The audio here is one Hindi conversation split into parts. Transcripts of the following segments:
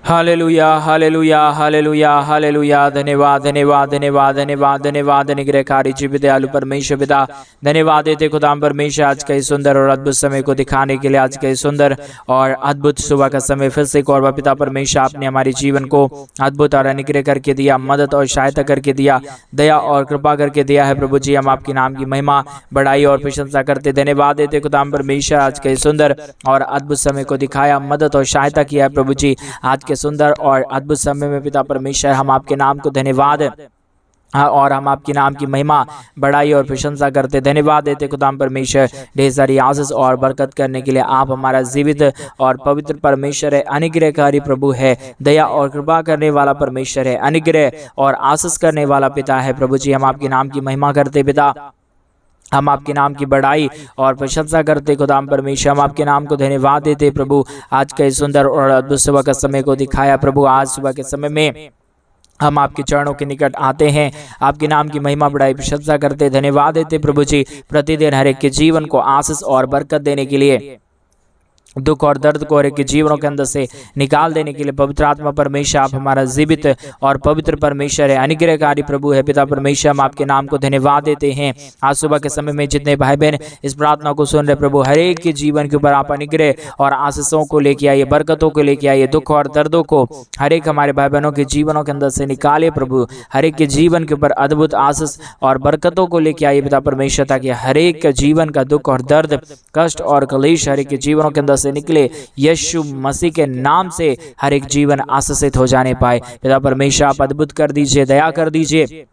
Hallelujah hallelujah hallelujah hallelujah. धन्यवाद धन्यवाद धन्यवाद धन्यवाद धन्यवाद। अनुग्रहकारी जीवित दयालु परमेश्वर पिता, धन्यवाद देते खुदाम परमेश्वर आज का इस सुंदर और अद्भुत समय को दिखाने के लिए, आज का इस सुंदर और अद्भुत सुबह का समय फिर से एक और पिता परमेश्वर आपने हमारे जीवन को अद्भुत और अनुग्रह करके दिया, मदद और सहायता करके दिया, दया और कृपा करके दिया है प्रभु जी। हम आपके नाम की महिमा बड़ाई और प्रशंसा करते धन्यवाद देते खुदाम परमेश्वर आज के सुंदर और अद्भुत समय को दिखाया, मदद और सहायता किया है प्रभु जी। आज के सुंदर और अद्भुत समय में पिता परमेश्वर हम आपके नाम को धन्यवाद और हम आपके नाम की महिमा बड़ाई और प्रशंसा करते धन्यवाद देते खुदाम परमेश्वर। ढेर सारी आशीष और बरकत करने के लिए आप हमारा जीवित और पवित्र परमेश्वर है, अनुग्रहकारी प्रभु है, दया और कृपा करने वाला परमेश्वर है, अनुग्रह और आशीष करने वाला पिता है प्रभु जी। हम आपके नाम की महिमा करते पिता, हम आपके नाम की बड़ाई और प्रशंसा करते खुदाम परमेश्वर। हम आपके नाम को धन्यवाद देते प्रभु। आज के सुंदर और अद्भुत सुबह का समय को दिखाया प्रभु। आज सुबह के समय में हम आपके चरणों के निकट आते हैं, आपके नाम की महिमा बड़ाई प्रशंसा करते धन्यवाद देते प्रभु जी। प्रतिदिन हर एक के जीवन को आशीष और बरकत देने के लिए, दुख और दर्द को हर एक के जीवनों के अंदर से निकाल देने के लिए पवित्र आत्मा परमेश्वर आप हमारा जीवित और पवित्र परमेश्वर है, अनुग्रहकारी प्रभु है पिता परमेश्वर। हम आपके नाम को धन्यवाद देते हैं। आज सुबह के समय में जितने भाई बहन इस प्रार्थना को सुन रहे प्रभु, हर एक के जीवन के ऊपर आप अनुग्रह और आशीषों को लेके आइए, बरकतों को लेके आइए, दुख और दर्दों को हर एक हमारे भाई बहनों के जीवनों के अंदर से निकालिए प्रभु। हर एक के जीवन के ऊपर अद्भुत आशीष और बरकतों को लेके आइए पिता परमेश्वर, ताकि हर एक का जीवन का दुख और दर्द, कष्ट और कलेश हर एक के जीवनों के अंदर से निकले। यीशु मसीह के नाम से हर एक जीवन आशीषित हो जाने पाए पिता परमेश्वर। आप अद्भुत कर दीजिए, दया कर दीजिए,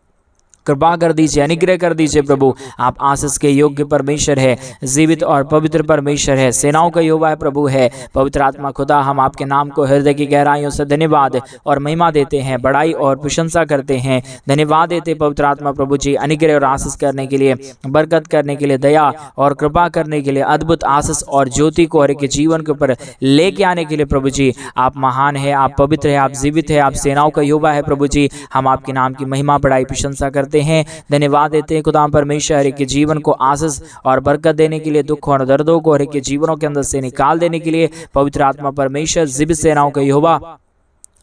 कृपा कर दीजिए, अनुग्रह कर दीजिए प्रभु। आप आशीष के योग्य परमेश्वर है, जीवित और पवित्र परमेश्वर है, सेनाओं का यहोवा है प्रभु है। पवित्र आत्मा खुदा, हम आपके नाम को हृदय की गहराइयों से धन्यवाद और महिमा देते हैं, बड़ाई और प्रशंसा करते हैं, धन्यवाद देते पवित्र आत्मा प्रभु जी। अनुग्रह और आशीष करने के लिए, बरकत करने के लिए, दया और कृपा करने के लिए, अद्भुत आशीष और ज्योति को हर एक के जीवन के ऊपर लेके आने के लिए प्रभु जी। आप महान है, आप पवित्र है, आप जीवित है, आप सेनाओं का यहोवा है प्रभु जी। हम आपके नाम की महिमा बड़ाई प्रशंसा करते हैं, धन्यवाद देते हैं खुदा परमेश्वर। हर एक के जीवन को आशीष और बरकत देने के लिए, दुख और दर्दों को हर एक के जीवनों के अंदर से निकाल देने के लिए पवित्र आत्मा परमेश्वर, जीवित सेनाओं का यहोवा,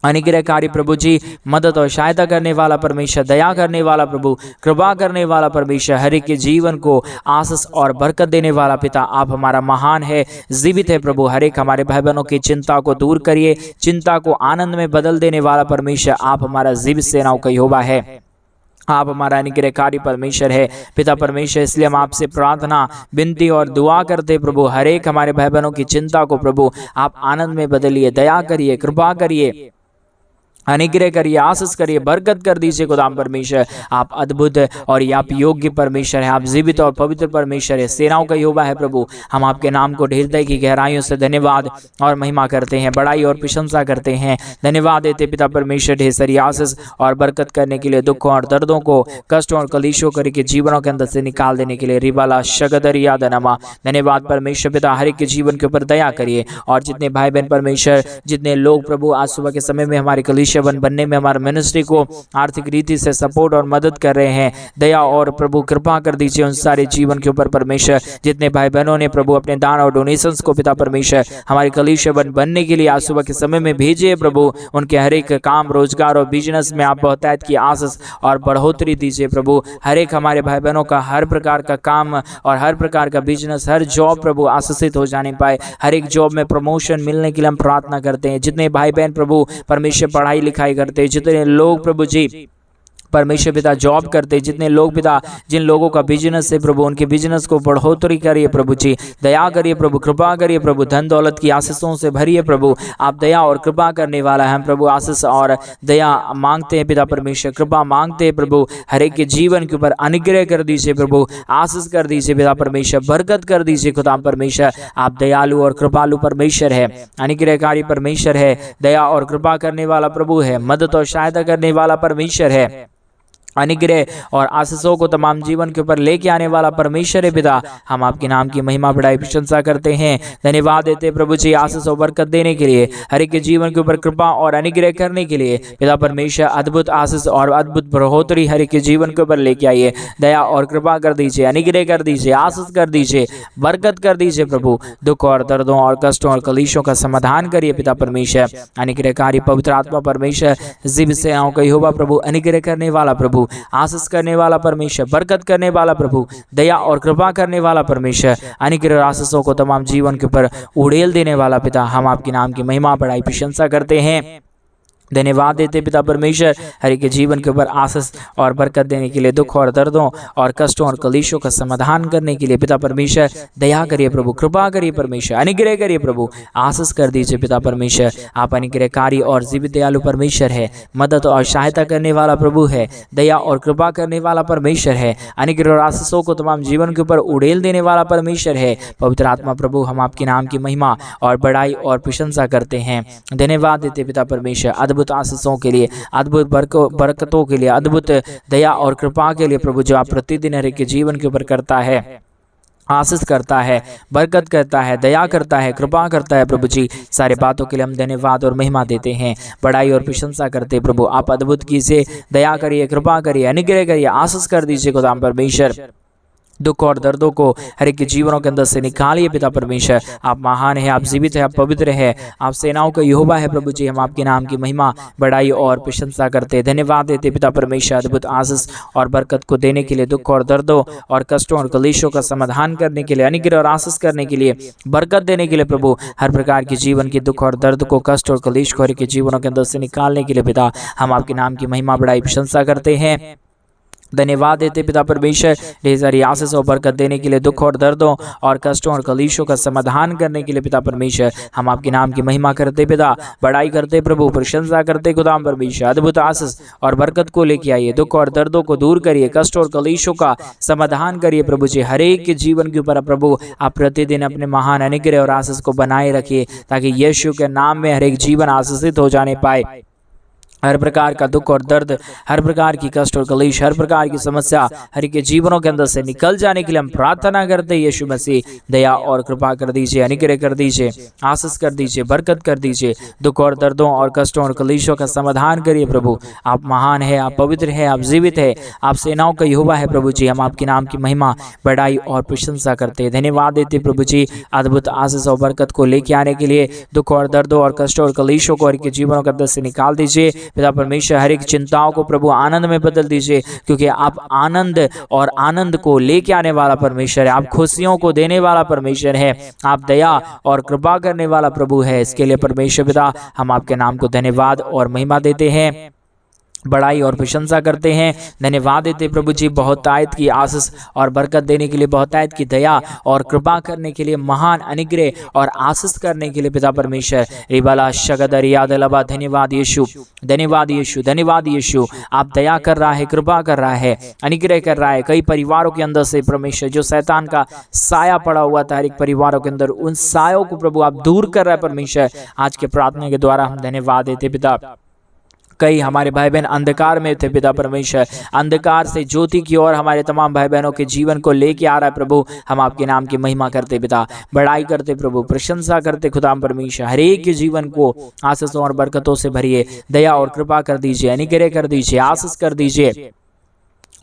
अनुग्रहकारी प्रभु जी, मदद और सहायता करने वाला परमेश्वर, दया करने वाला प्रभु, कृपा करने वाला परमेश्वर, हर एक के जीवन को आशीष और बरकत देने वाला पिता आप हमारा महान है, जीवित है प्रभु। हर एक हमारे भाई बहनों की चिंता को दूर करिए, चिंता को आनंद में बदल देने वाला परमेश्वर आप हमारा जीवित सेनाओं का यहोवा है, आप हमारा अनुग्रहकारी परमेश्वर है पिता परमेश्वर। इसलिए हम आपसे प्रार्थना, विनती और दुआ करते प्रभु, हर एक हमारे भाई बहनों की चिंता को प्रभु आप आनंद में बदलिए, दया करिए, कृपा करिए, अनुग्रह करिए, आशीष करिए, बरकत कर दीजिए खुदाम परमेश्वर। आप अद्भुत और आप योग्य परमेश्वर है, आप जीवित और पवित्र परमेश्वर है, सेनाओं का यहोवा है प्रभु। हम आपके नाम को हृदय की गहराइयों से धन्यवाद और महिमा करते हैं, बड़ाई और प्रशंसा करते हैं, धन्यवाद देते पिता परमेश्वर। ढेर सारी आशीष और बरकत करने के लिए, दुखों और दर्दों को, कष्टों और कलीशों करके जीवनों के अंदर से निकाल देने के लिए रिबाला शगदरिया दनमा, धन्यवाद परमेश्वर पिता। हर एक के जीवन के ऊपर दया करिए, और जितने भाई बहन परमेश्वर, जितने लोग प्रभु आज सुबह के समय में हमारे कलीसिया बनने में, हमारे मिनिस्ट्री को आर्थिक रीति से सपोर्ट और मदद कर रहे हैं, दया और प्रभु कृपा कर दीजिए उन सारे जीवन के ऊपर परमेश्वर। जितने भाई बहनों ने प्रभु अपने दान और डोनेशंस को पिता परमेश्वर हमारे कलीसिया बनने के लिए आज सुबह के समय में भेजिए प्रभु, उनके हर एक काम, रोजगार और बिजनेस में आप बहुतायत की आशीष और बढ़ोतरी दीजिए प्रभु। हर एक हमारे भाई बहनों का हर प्रकार का काम और हर प्रकार का बिजनेस, हर जॉब प्रभु आशीषित हो जाने पाए, हर एक जॉब में प्रमोशन मिलने के लिए हम प्रार्थना करते हैं। जितने भाई बहन प्रभु परमेश्वर पढ़ाई लिखाई करते, जितने लोग प्रभु जी परमेश्वर पिता जॉब करते, जितने लोग पिता, जिन लोगों का बिजनेस है प्रभु, उनके बिजनेस को बढ़ोतरी करिए प्रभु जी, दया करिए प्रभु, कृपा करिए प्रभु, धन दौलत की आशीषों से भरिए प्रभु। आप दया और कृपा करने वाला है, हम प्रभु आशीष और दया मांगते हैं पिता परमेश्वर, कृपा मांगते हैं प्रभु। हर एक के जीवन के ऊपर अनुग्रह कर दीजिए प्रभु, आशीष कर दीजिए पिता परमेश्वर, बरकत कर दीजिए खुदा परमेश्वर। आप दयालु और कृपालु परमेश्वर है, अनुग्रहकारी परमेश्वर है, दया और कृपा करने वाला प्रभु है, मदद और सहायता करने वाला परमेश्वर है, अनुग्रह और आशीषों को तमाम जीवन के ऊपर लेके आने वाला परमेश्वर है पिता, हम आपके नाम की महिमा बढ़ाई प्रशंसा करते हैं। धन्यवाद देते प्रभु जी आशीष और बरकत देने के लिए, हर एक के जीवन के ऊपर कृपा और अनुग्रह करने के लिए पिता परमेश्वर अद्भुत आशीष और अद्भुत बढ़ोतरी हर एक के जीवन के ऊपर लेके आइए। दया और कृपा कर दीजिए, अनुग्रह कर दीजिए, आशीष कर दीजिए, बरकत कर दीजिए प्रभु। दुख और दर्दों और कष्टों और कलेशों का समाधान करिए पिता परमेश्वर। अनुग्रहकारी पवित्र आत्मा परमेश्वर जीवित सेनाओं का यहोवा प्रभु, अनुग्रह करने वाला प्रभु, आशीष करने वाला परमेश्वर, बरकत करने वाला प्रभु, दया और कृपा करने वाला परमेश्वर, अनुग्रह आशीषों को तमाम जीवन के ऊपर उड़ेल देने वाला पिता, हम आपके नाम की महिमा बढ़ाई प्रशंसा करते हैं। धन्यवाद देते पिता परमेश्वर हर एक के जीवन के ऊपर आशीष और बरकत देने के लिए, दुख और दर्दों और कष्टों और कलेशों का समाधान करने के लिए पिता परमेश्वर दया करिए प्रभु, कृपा करिए परमेश्वर, अनुग्रह करिए प्रभु, आशीष कर दीजिए पिता परमेश्वर। आप अनुग्रहकारी और जीवित दयालु परमेश्वर है, मदद और सहायता करने वाला प्रभु है, दया और कृपा करने वाला परमेश्वर है, अनुग्रह और आशीषों को तमाम जीवन के ऊपर उड़ेल देने वाला परमेश्वर है। पवित्र आत्मा प्रभु, हम आपके नाम की महिमा और बड़ाई और प्रशंसा करते हैं। धन्यवाद देते पिता परमेश्वर अद्भुत आशीषों के लिए, अद्भुत बरकतों के लिए, अद्भुत दया और कृपा के लिए प्रभु, जो आप प्रतिदिन हर एक के जीवन के ऊपर करता है, आशीष करता है, बरकत करता है, दया करता है, कृपा करता है प्रभु जी। सारे बातों के लिए हम धन्यवाद और महिमा देते हैं, बड़ाई और प्रशंसा करते हैं प्रभु। आप अद्भुत कीजिए, दया करिए, कृपा करिए, अनुग्रह करिए, आशीष कर दीजिए खुदा परमेश्वर। दुख और दर्दों को हर एक के जीवनों के अंदर से निकालिए पिता परमेश्वर। आप महान है, आप जीवित है, आप पवित्र है, आप सेनाओं का यहोवा है प्रभु जी। हम आपके नाम की महिमा, बड़ाई और प्रशंसा करते हैं। धन्यवाद देते पिता परमेश्वर अद्भुत आशीष और बरकत को देने के लिए, दुख और दर्दों और कष्टों और कलेशों का समाधान करने के लिए, अनुग्रह और आशीष करने के लिए, बरकत देने के लिए प्रभु। हर प्रकार के जीवन के दुख और दर्द को, कष्ट और कलेश को हर एक के जीवनों के अंदर से निकालने के लिए पिता, हम आपके नाम की महिमा, बड़ाई, प्रशंसा करते हैं। धन्यवाद देते पिता परमेश्वर ढेर सारी आशीष और बरकत देने के लिए, दुख और दर्दों और कष्टों और कलेशों का समाधान करने के लिए पिता परमेश्वर। हम आपके नाम की महिमा करते पिता, बड़ाई करते प्रभु, प्रशंसा करते खुदा परमेश्वर। अद्भुत आशीष और बरकत को लेके आइए, दुख और दर्दों को दूर करिए, कष्ट और कलेशों का समाधान करिए प्रभु जी। हर एक के जीवन के ऊपर प्रभु आप प्रतिदिन अपने महान अनुग्रह और आशीष को बनाए रखिए, ताकि यीशु के नाम में हर एक जीवन आशीषित हो जाने पाए। हर प्रकार का दुख और दर्द, हर प्रकार की कष्ट और कलेश, हर प्रकार की समस्या हर एक के जीवनों के अंदर से निकल जाने के लिए हम प्रार्थना करते हैं। यीशु मसीह दया और कृपा कर दीजिए, अनुग्रह कर दीजिए, आशीष कर दीजिए, बरकत कर दीजिए, दुख और दर्दों और कष्टों और कलेशों का समाधान करिए प्रभु। आप महान है, आप पवित्र है, आप जीवित है, आप सेनाओं का यहोवा है प्रभु जी। हम आपके नाम की महिमा, बड़ाई और प्रशंसा करते हैं। धन्यवाद देते प्रभु जी अद्भुत आशीष और बरकत को लेके आने के लिए, दुख और दर्दों और कष्टों और कलेशों को हर एक के जीवनों के अंदर से निकाल दीजिए पिता परमेश्वर। हर एक चिंताओं को प्रभु आनंद में बदल दीजिए, क्योंकि आप आनंद और आनंद को लेके आने वाला परमेश्वर है, आप खुशियों को देने वाला परमेश्वर है, आप दया और कृपा करने वाला प्रभु है। इसके लिए परमेश्वर पिता हम आपके नाम को धन्यवाद और महिमा देते हैं, बड़ाई और प्रशंसा करते हैं। धन्यवाद देते प्रभु जी बहुतायत की आशीष और बरकत देने के लिए, बहुतायत की दया और कृपा करने के लिए, महान अनुग्रह और आशीष करने के लिए पिता परमेश्वर। रिबाला शगदर याद लबा, धन्यवाद यीशु, धन्यवाद यीशु, धन्यवाद यीशु। आप दया कर रहा है, कृपा कर रहा है, अनुग्रह कर रहा है। कई परिवारों के अंदर से परमेश्वर जो शैतान का साया पड़ा हुआ था हर एक परिवारों के अंदर, उन सायों को प्रभु आप दूर कर रहा है परमेश्वर। आज के प्रार्थना के द्वारा हम धन्यवाद देते पिता। कई हमारे भाई बहन अंधकार में थे पिता परमेश्वर, अंधकार से ज्योति की ओर हमारे तमाम भाई बहनों के जीवन को लेके आ रहा है प्रभु। हम आपके नाम की महिमा करते पिता, बड़ाई करते प्रभु, प्रशंसा करते खुदा परमेश्वर। हर एक के जीवन को आशीषों और बरकतों से भरिए, दया और कृपा कर दीजिए, अनुग्रह कर दीजिए, आशीष कर दीजिए,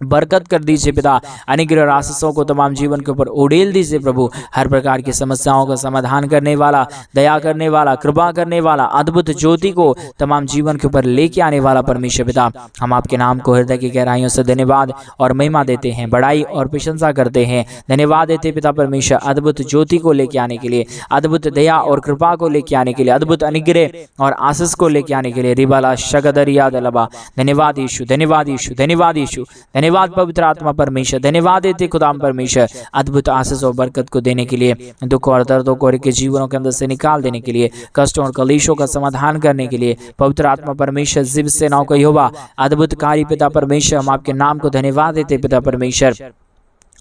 बरकत कर दीजिए पिता। अनुग्रह और आशीषों को तमाम जीवन के ऊपर उड़ेल दीजिए प्रभु। हर प्रकार की समस्याओं का समाधान करने वाला, दया करने वाला, कृपा करने वाला, अद्भुत ज्योति को तमाम जीवन के ऊपर लेके आने वाला परमेश्वर पिता, हम आपके नाम को हृदय की गहराइयों से धन्यवाद और महिमा देते हैं, बड़ाई और प्रशंसा करते हैं। धन्यवाद देते पिता परमेश्वर अद्भुत ज्योति को लेके आने के लिए, अद्भुत दया और कृपा को लेके आने के लिए, अद्भुत अनुग्रह और आशीष को लेके आने के लिए। रिबाला शगदर याद लबा, धन्यवाद यीशु, धन्यवाद यीशु, धन्यवाद यीशु, धन्यवाद पवित्र आत्मा परमेश्वर। धन्यवाद देते खुदाम परमेश्वर अद्भुत आशीष और बरकत को देने के लिए, दुख और दर्दों को के जीवनों के अंदर से निकाल देने के लिए, कष्टों और कलेशों का समाधान करने के लिए। पवित्र आत्मा परमेश्वर जीवित सेनाओं का यहोवा अद्भुत कार्य पिता परमेश्वर, हम आपके नाम को धन्यवाद देते पिता परमेश्वर।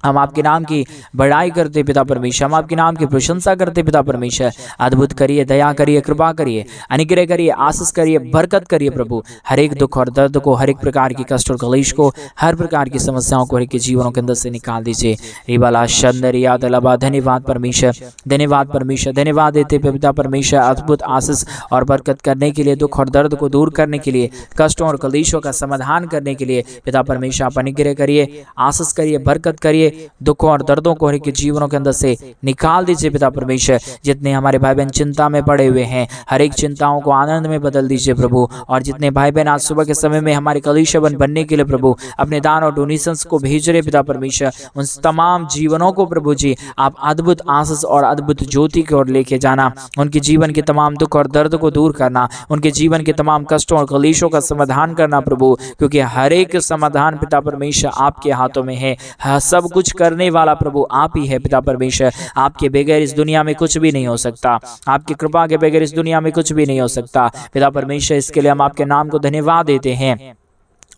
हम आपके नाम की बड़ाई करते पिता परमेश्वर, हम आपके नाम की प्रशंसा करते पिता परमेश्वर। अद्भुत करिए, दया करिए, कृपा करिए, अनुग्रह करिए, आशीष करिए, बरकत करिए प्रभु। हर एक दुख और दर्द को, हर एक प्रकार की कष्ट और कलेश को, हर प्रकार की समस्याओं को हर एक के जीवनों के अंदर से निकाल दीजिए। रिबाला शंदरिया दलबा, धन्यवाद परमेश्वर, धन्यवाद परमेश्वर, धन्यवाद देते पिता परमेश्वर अद्भुत आशीष और बरकत करने के लिए, दुख और दर्द को दूर करने के लिए, कष्टों और कलेशों का समाधान करने के लिए पिता परमेश्वर आप अनुग्रह करिए, आशीष करिए, बरकत करिए, दुखों और दर्दों को हर एक जीवनों के अंदर से निकाल दीजिए पिता परमेश्वर। जितने हमारे भाई बहन चिंता में पड़े हुए हैं, हर एक चिंताओं को आनंद में बदल दीजिए प्रभु। और जितने भाई बहन आज सुबह के समय में हमारे कलीसिया बनने के लिए प्रभु अपने दान और डोनेशंस को भेज रहे पिता परमेश्वर, उन तमाम जीवनों को प्रभु जी आप अद्भुत आशीष और अद्भुत ज्योति की ओर लेके जाना, उनके जीवन के तमाम दुख और दर्द को दूर करना, उनके जीवन के तमाम कष्टों और कलेशों का समाधान करना प्रभु, क्योंकि हर एक समाधान पिता परमेश्वर आपके हाथों में है। सब कुछ करने वाला प्रभु आप ही है पिता परमेश्वर। आपके बगैर इस दुनिया में कुछ भी नहीं हो सकता, आपकी कृपा के बगैर इस दुनिया में कुछ भी नहीं हो सकता पिता परमेश्वर। इसके लिए हम आपके नाम को धन्यवाद देते हैं,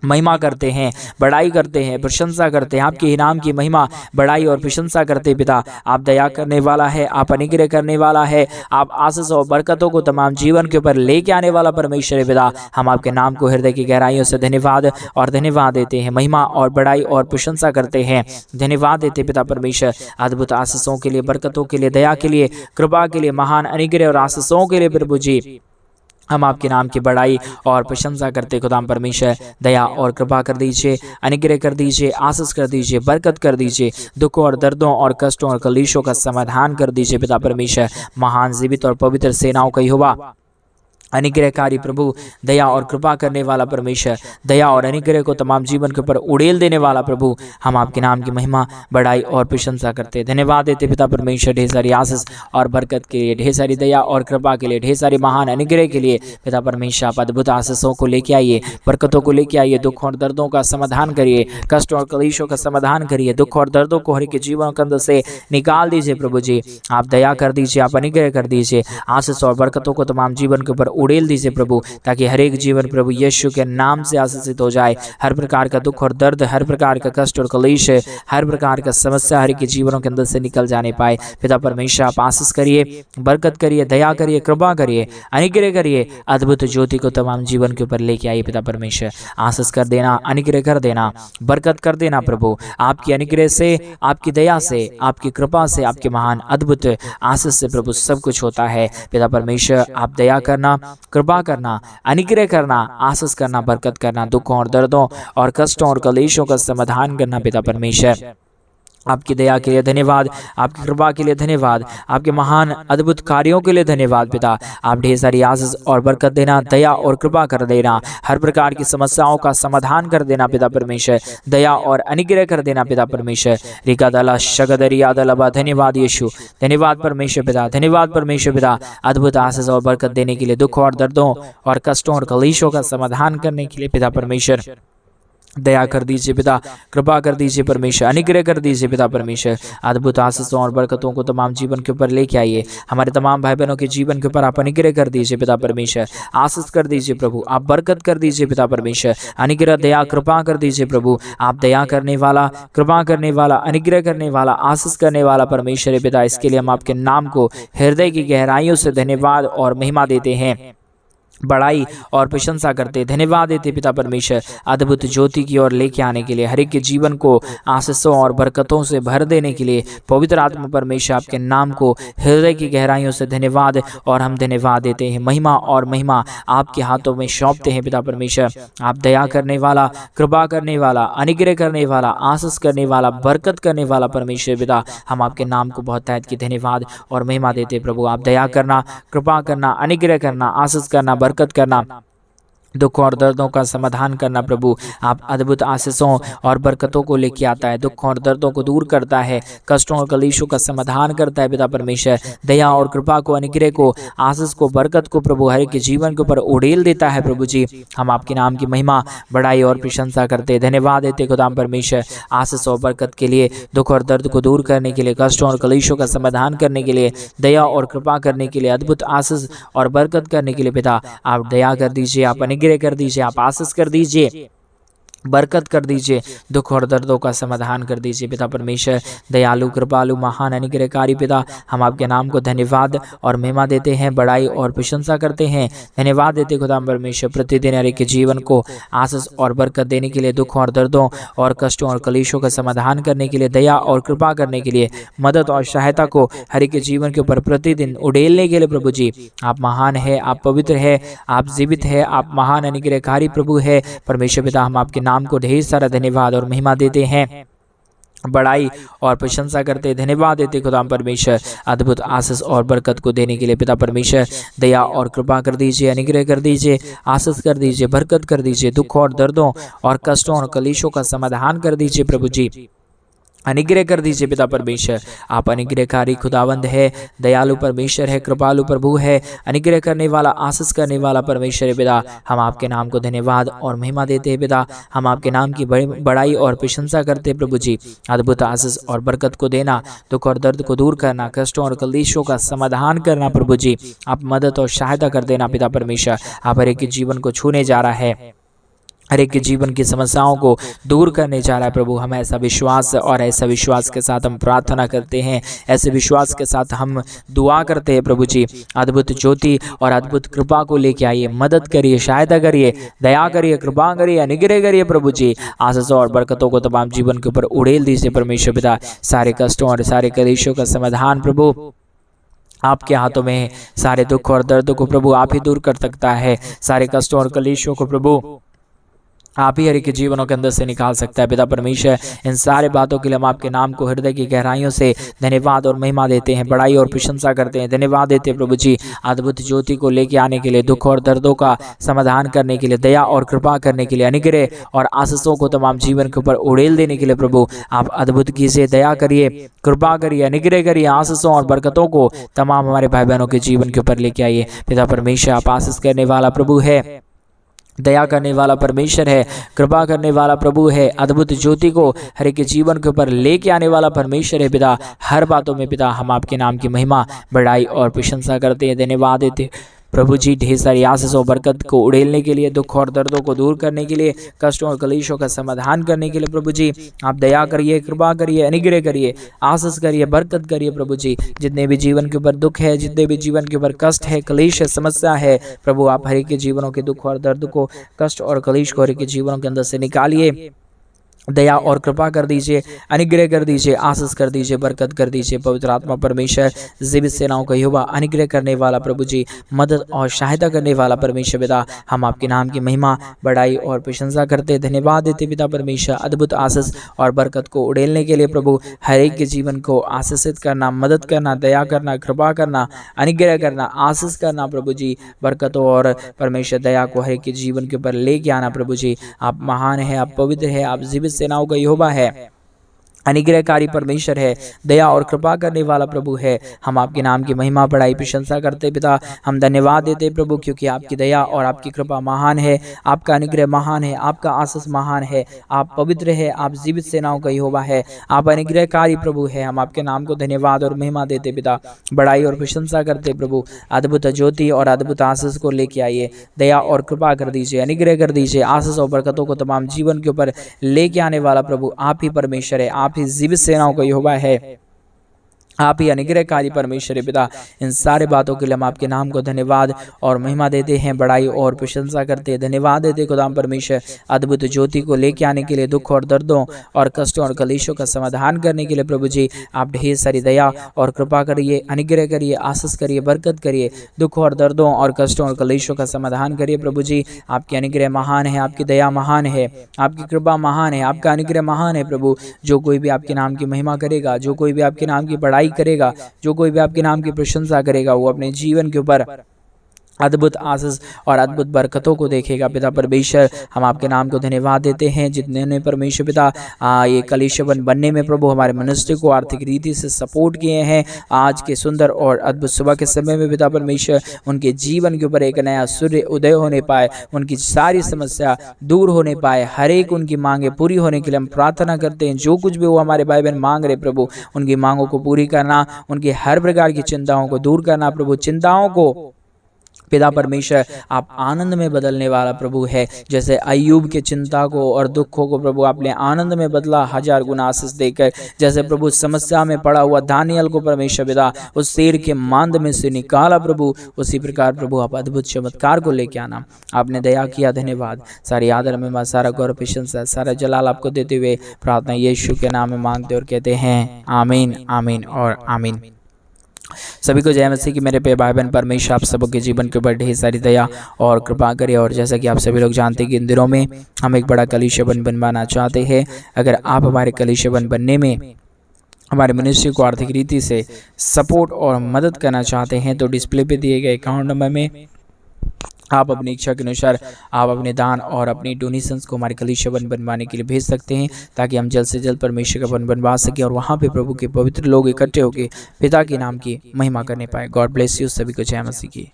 महिमा करते हैं, बड़ाई करते हैं, प्रशंसा करते हैं, आपके नाम की महिमा बड़ाई और प्रशंसा करते पिता। आप दया करने वाला है, आप अनुग्रह करने वाला है, आप आशीष और बरकतों को तमाम जीवन के ऊपर लेके आने वाला परमेश्वर है पिता। हम आपके नाम को हृदय की गहराइयों से धन्यवाद और धन्यवाद देते हैं, महिमा और बड़ाई और प्रशंसा करते हैं, धन्यवाद देते पिता परमेश्वर अद्भुत आशीषों के लिए, बरकतों के लिए, दया के लिए, कृपा के लिए, महान अनुग्रह और आशीषों के लिए प्रभु जी हम आपके नाम की बड़ाई और प्रशंसा करते खुदाम परमेश्वर। दया और कृपा कर दीजिए, अनुग्रह कर दीजिए, आशीष कर दीजिए, बरकत कर दीजिए, दुखों और दर्दों और कष्टों और कलेशों का समाधान कर दीजिए पिता परमेश्वर। महान जीवित और पवित्र सेनाओं का यहोवा, अनुग्रहकारी प्रभु, दया और कृपा करने वाला परमेश्वर, दया और अनुग्रह को तमाम जीवन के ऊपर उड़ेल देने वाला प्रभु, हम आपके नाम की महिमा बड़ाई और प्रशंसा करते धन्यवाद देते पिता परमेश्वर। ढेर सारी आशीष और बरकत के लिए, ढेर सारी दया और कृपा के लिए, ढेर सारी महान अनुग्रह के लिए पिता परमेश्वर आप अद्भुत आशीषों को लेके आइए, बरकतों को लेके आइए, दुख और दर्दों का समाधान करिए, कष्ट और कलेशों का समाधान करिए, दुख और दर्दों को हर एक जीवन के अंदर से निकाल दीजिए प्रभु जी। आप दया कर दीजिए, आप अनुग्रह कर दीजिए, आशीष और बरकतों को तमाम जीवन के ऊपर उड़ेल दीजिए प्रभु, ताकि हर एक जीवन प्रभु यीशु के नाम से आशीषित हो जाए। हर प्रकार का दुख और दर्द, हर प्रकार का कष्ट और कलेश, हर प्रकार का समस्या हर एक जीवनों के अंदर से निकल जाने पाए पिता परमेश्वर। आप आशीष करिए, बरकत करिए, दया करिए, कृपा करिए, अनुग्रह करिए, अद्भुत ज्योति को तमाम जीवन के ऊपर लेके आइए पिता परमेश्वर। आशीष कर देना, अनुग्रह कर देना, बरकत कर देना प्रभु। आपकी अनुग्रह से, आपकी दया से, आपकी कृपा से, आपके महान अद्भुत आशीष से प्रभु सब कुछ होता है पिता परमेश्वर। आप दया करना, कृपा करना, अनुग्रह करना, आशीष करना, बरकत करना, दुखों और दर्दों और कष्टों और कलेशों का समाधान करना पिता परमेश्वर। आपकी दया के लिए धन्यवाद, आपकी कृपा के लिए धन्यवाद, आपके महान अद्भुत कार्यों के लिए धन्यवाद पिता। आप ढेर सारी आशीष और बरकत देना, दया और कृपा कर देना, हर प्रकार की समस्याओं का समाधान कर देना पिता परमेश्वर, दया और अनुग्रह कर देना पिता परमेश्वर। रिका दला शगदरिया दलबा, धन्यवाद यीशु, धन्यवाद परमेश्वर पिता, धन्यवाद परमेश्वर पिता। अद्भुत आशीष और बरकत देने के लिए, दुख और दर्दों और कष्टों और कलेशों का समाधान करने के लिए पिता परमेश्वर दया कर दीजिए पिता, कृपा कर दीजिए परमेश्वर, अनुग्रह कर दीजिए पिता परमेश्वर। अद्भुत आशीषों और बरकतों को तमाम जीवन के ऊपर लेके आइए, हमारे तमाम भाई बहनों के जीवन के ऊपर आप अनुग्रह कर दीजिए पिता परमेश्वर, आशीष कर दीजिए प्रभु, आप बरकत कर दीजिए पिता परमेश्वर, अनुग्रह दया कृपा कर दीजिए प्रभु। आप दया करने वाला, कृपा करने वाला, अनुग्रह करने वाला, आशीष करने वाला परमेश्वर है पिता। इसके लिए हम आपके नाम को हृदय की गहराइयों से धन्यवाद और महिमा देते हैं, बड़ाई और प्रशंसा करते धन्यवाद देते पिता परमेश्वर। अद्भुत ज्योति की ओर लेके आने के लिए, हर एक के जीवन को आशीषों और बरकतों से भर देने के लिए पवित्र आत्मा परमेश्वर आपके नाम को हृदय की गहराइयों से धन्यवाद और हम धन्यवाद देते हैं। महिमा और महिमा आपके हाथों में सौंपते हैं पिता परमेश्वर। आप दया करने वाला, कृपा करने वाला, अनुग्रह करने वाला, आशीष करने वाला, बरकत करने वाला परमेश्वर पिता, हम आपके नाम को बहुत तहत की धन्यवाद और महिमा देते प्रभु। आप दया करना, कृपा करना, अनुग्रह करना, आशीष करना, बरकत करना, दुखों और दर्दों का समाधान करना प्रभु। आप अद्भुत आशीषों और बरकतों को लेके आता है, दुखों और दर्दों को दूर करता है, कष्टों और कलेशों का समाधान करता है पिता परमेश्वर। दया और कृपा को, अनुग्रह को, आशीष को, बरकत को प्रभु हर एक के जीवन के ऊपर उड़ेल देता है प्रभु जी। हम आपके नाम की महिमा, बड़ाई और प्रशंसा करते धन्यवाद देते खुदाम परमेश्वर, आशीष और बरकत के लिए, दुख और दर्द को दूर करने के लिए, कष्टों और कलेशों का समाधान करने के लिए, दया और कृपा करने के लिए, अद्भुत आशीष और बरकत करने के लिए पिता आप दया कर दीजिए, आप अनुग्रह कर दीजिए, आप आशीष कर दीजिए, बरकत कर दीजिए, दुख और दर्दों का समाधान कर दीजिए। पिता परमेश्वर दयालु कृपालु महान अनुग्रहकारी पिता, हम आपके नाम को धन्यवाद और महिमा देते हैं, बड़ाई और प्रशंसा करते हैं। धन्यवाद देते खुदा परमेश्वर प्रतिदिन हर एक के जीवन को आशीष और बरकत देने के लिए, दुखों और दर्दों और कष्टों और कलेशों का समाधान करने के लिए, दया और कृपा करने के लिए, मदद और सहायता को हर एक के जीवन के ऊपर प्रतिदिन उड़ेलने के लिए प्रभु जी आप महान है, आप पवित्र है, आप जीवित है, आप महान अनुग्रहकारी प्रभु है। परमेश्वर पिता, हम आपके नाम को ढेर सारा धन्यवाद और महिमा देते हैं, बड़ाई और प्रशंसा करते, धन्यवाद देते खुदा परमेश्वर अद्भुत आशीष और बरकत को देने के लिए। पिता परमेश्वर दया और कृपा कर दीजिए, अनुग्रह कर दीजिए, आशीष कर दीजिए, बरकत कर दीजिए, दुख और दर्दों और कष्टों और कलेशों का समाधान कर दीजिए प्रभु जी, अनुग्रह कर दीजिए। पिता परमेश्वर आप अनुग्रहकारी खुदावंद है, दयालु परमेश्वर है, कृपालु प्रभु है, अनुग्रह करने वाला, आशीष करने वाला परमेश्वर है। पिता हम आपके नाम को धन्यवाद और महिमा देते हैं। पिता हम आपके नाम की बड़ाई और प्रशंसा करते हैं प्रभु जी, अद्भुत आशीष और बरकत को देना, दुख और दर्द को दूर करना, कष्टों और कलेशों का समाधान करना प्रभु जी, आप मदद और सहायता कर देना। पिता परमेश्वर आप हर एक के जीवन को छूने जा रहा है, हर एक के जीवन की समस्याओं को दूर करने जा रहा है प्रभु। हम ऐसा विश्वास और ऐसा विश्वास के साथ हम प्रार्थना करते हैं, ऐसे विश्वास के साथ हम दुआ करते हैं प्रभु जी, अद्भुत ज्योति और अद्भुत कृपा को लेके आइए, मदद करिए, सहायता करिए, दया करिए, कृपा करिए, अनुग्रह करिए प्रभु जी, आशीष और बरकतों को तमाम जीवन के ऊपर उड़ेल दीजिए परमेश्वर पिता। सारे कष्टों और सारे कलेशों का समाधान प्रभु आपके हाथों में है, सारे दुख और दर्द को प्रभु आप ही दूर कर सकता है, सारे कष्टों और कलेशों को प्रभु आप ही हर एक के जीवनों के अंदर से निकाल सकता है। पिता परमेश्वर इन सारे बातों के लिए हम आपके नाम को हृदय की गहराइयों से धन्यवाद और महिमा देते हैं, बड़ाई और प्रशंसा करते हैं, धन्यवाद देते हैं प्रभु जी, अद्भुत ज्योति को लेके आने के लिए, दुख और दर्दों का समाधान करने के लिए, दया और कृपा करने के लिए, अनुग्रह और आशीषों को तमाम जीवन के ऊपर उड़ेल देने के लिए प्रभु आप अद्भुत कीजिए, दया करिए, कृपा करिए, अनुग्रह करिए, आशीषों और बरकतों को तमाम हमारे भाई बहनों के जीवन के ऊपर लेके आइए। पिता परमेश्वर आप आशीष करने वाला प्रभु है, दया करने वाला परमेश्वर है, कृपा करने वाला प्रभु है, अद्भुत ज्योति को हर एक के जीवन के ऊपर लेके आने वाला परमेश्वर है। पिता हर बातों में पिता हम आपके नाम की महिमा, बड़ाई और प्रशंसा करते हैं, धन्यवाद देते हैं प्रभु जी, ढेर सारी आशीष और बरकत को उड़ेलने के लिए, दुख और दर्दों को दूर करने के लिए, कष्टों और कलेशों का समाधान करने के लिए प्रभु जी आप दया करिए, कृपा करिए, अनुग्रह करिए, आशीष करिए, बरकत करिए प्रभु जी। जितने भी जीवन के ऊपर दुख है, जितने भी जीवन के ऊपर कष्ट है, कलेश है, समस्या है प्रभु आप हर एक के जीवनों के दुख और दर्द को, कष्ट और कलेश को हर एक के जीवनों के अंदर से निकालिए, दया और कृपा कर दीजिए, अनुग्रह कर दीजिए, आशीष कर दीजिए, बरकत कर दीजिए। पवित्र आत्मा परमेश्वर जीवित सेनाओं का यहोवा, अनुग्रह करने वाला प्रभु जी, मदद और सहायता करने वाला परमेश्वर पिता हम आपके नाम की महिमा, बड़ाई और प्रशंसा करते, धन्यवाद देते पिता परमेश्वर, अद्भुत आशीष और बरकत को उड़ेलने के लिए प्रभु हर एक के जीवन को आशीषित करना, मदद करना, दया करना, कृपा करना, अनुग्रह करना, आशीष करना प्रभु जी, बरकतों और परमेश्वर दया को हर एक के जीवन के ऊपर लेके आना प्रभु जी। आप महान है, आप पवित्र है, आप जीवित सेनाओं का यहोवा है, अनुग्रहकारी परमेश्वर है, दया और कृपा करने वाला प्रभु है। हम आपके नाम की महिमा, बड़ाई, प्रशंसा करते पिता, हम धन्यवाद देते प्रभु क्योंकि आपकी दया और आपकी कृपा महान है, आपका अनुग्रह महान है, आपका आशीष महान है, आप पवित्र है, आप जीवित सेनाओं का यहोवा है, आप अनुग्रहकारी प्रभु है। हम आपके नाम को धन्यवाद और महिमा देते पिता, बड़ाई और प्रशंसा करते प्रभु, अद्भुत ज्योति और अद्भुत आशीष को लेके आइए, दया और कृपा कर दीजिए, अनुग्रह कर दीजिए, आशीष और बरकतों को तमाम जीवन के ऊपर लेके आने वाला प्रभु आप ही परमेश्वर है, आप ही जीवित सेनाओं का यहोवा है, आप ही अनुग्रहकारी परमेश्वर है पिता। इन सारे बातों के लिए हम आपके नाम को धन्यवाद और महिमा देते हैं, बड़ाई और प्रशंसा करते हैं, धन्यवाद देते खुदाम परमेश्वर, अद्भुत ज्योति को लेके आने के लिए, दुख और दर्दों और कष्टों और कलेशों का समाधान करने के लिए प्रभु जी आप ढेर सारी दया और कृपा करिए, अनुग्रह करिए, आशीष करिए, बरकत करिए, दुख और दर्दों और कष्टों और कलेशों का समाधान करिए प्रभु जी। आपकी अनुग्रह महान है, आपकी दया महान है, आपकी कृपा महान है, आपका अनुग्रह महान है प्रभु। जो कोई भी आपके नाम की महिमा करेगा, जो कोई भी आपके नाम की बड़ाई करेगा, जो कोई भी आपके नाम की प्रशंसा करेगा, वो अपने जीवन के ऊपर अद्भुत आशीष और अद्भुत बरकतों को देखेगा। पिता परमेश्वर हम आपके नाम को धन्यवाद देते हैं, जितने ने परमेश्वर पिता ये कलीसिया बनने में प्रभु हमारे मिनिस्ट्री को आर्थिक रीति से सपोर्ट किए हैं, आज के सुंदर और अद्भुत सुबह के समय में पिता परमेश्वर उनके जीवन के ऊपर एक नया सूर्य उदय होने पाए, उनकी सारी समस्या दूर होने पाए, हर एक उनकी मांगे पूरी होने के लिए हम प्रार्थना करते हैं। जो कुछ भी वो हमारे भाई बहन मांग रहे प्रभु, उनकी मांगों को पूरी करना, उनकी हर प्रकार की चिंताओं को दूर करना प्रभु, चिंताओं को पिता परमेश्वर, आप आनंद में बदलने वाला प्रभु है। जैसे अय्यूब के चिंता को और दुखों को प्रभु आपने आनंद में बदला 1000 गुना आशीष देकर। जैसे प्रभु समस्या में पड़ा हुआ दानियल को परमेश्वर पिता उस शेर के मांद में से निकाला प्रभु, उसी प्रकार प्रभु आप अद्भुत चमत्कार को लेके आना। आपने दया किया, धन्यवाद। सारी आदर में सारा गौरव प्रशंसा सारा जलाल आपको देते हुए प्रार्थना यीशु के नाम में मांगते और कहते हैं आमीन, आमीन और आमीन। सभी को जय मसीह की। मेरे पे भाई बहन, परमेश्वर आप सबके जीवन के ऊपर ढेर सारी दया और कृपा करे। और जैसा कि आप सभी लोग जानते हैं कि इन दिनों में हम एक बड़ा कलीसिया बनवाना चाहते हैं। अगर आप हमारे कलीसिया बनने में हमारे मिनिस्ट्री को आर्थिक रीति से सपोर्ट और मदद करना चाहते हैं तो डिस्प्ले पे दिए गए अकाउंट नंबर में आप अपनी इच्छा के अनुसार आप अपने दान और अपनी डोनेशंस को हमारे कलीसिया बनवाने के लिए भेज सकते हैं, ताकि हम जल्द से जल्द परमेश्वर का बनवा सकें और वहाँ पे प्रभु के पवित्र लोग इकट्ठे होकर पिता के नाम की महिमा करने पाए। God bless you. सभी को जय मसीह की।